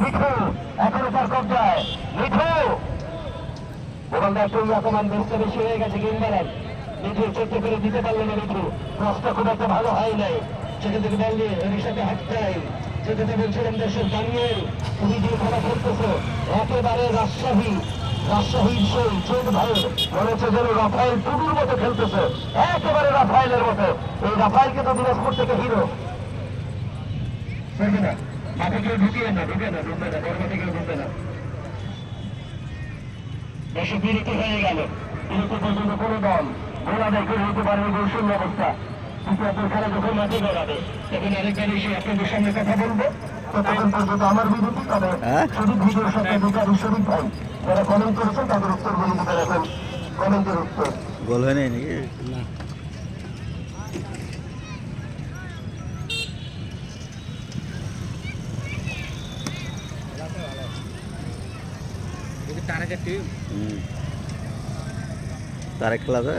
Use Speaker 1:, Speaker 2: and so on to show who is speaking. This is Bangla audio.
Speaker 1: মিঠু এখনো তার কবজায়। মিঠু গোপালদা একটু অপমান বেশি বেশি হয়ে গেছে। গেম বাড়ান। মিঠু চোদ্দ করে দিতে পারলো না। মিঠু ক্রসটা খুব একটা ভালো হয় নাই। সেখান থেকে বল দিয়ে এর সাথে হাত টাইম যেটা বলছিলাম দর্শক দানিয়েল তুমি যে খেলা খেলতেছো একেবারে রাজশাহীর সেই চোট ভাইয়ের মনে হচ্ছে যেন রাফায়েল টুডুর মতো খেলতেছে, একেবারে রাফায়েলের মতো। এই রাফায়েলকে তো দিনাজপুর থেকে হিরো না, মাঠে কেউ ঢুকে না বর্মা থেকে ঢুকবে না। দেশে বিরত হয়ে গেল। বিরত পর্যন্ত কোনো দল গোল আদায় করে হতে পারে গোল শূন্য অবস্থা। কিন্তু আপনার খেলা যখন মাঠে গড়াবে তখন আরেকবার এসে আপনাদের সামনে কথা বলবো। ততক্ষণ পর্যন্ত আমার বিরতি। তবে শরীফ ভিডিওর সাথে অধিকারী শরীফ ভাই যারা কমেন্ট করেছেন তাদের উত্তরগুলো দিতে রাখেন। কমেন্টের উত্তর
Speaker 2: গোল হয় নাই নাকি? না, তারেকের টিম তারেক খেলা যায়।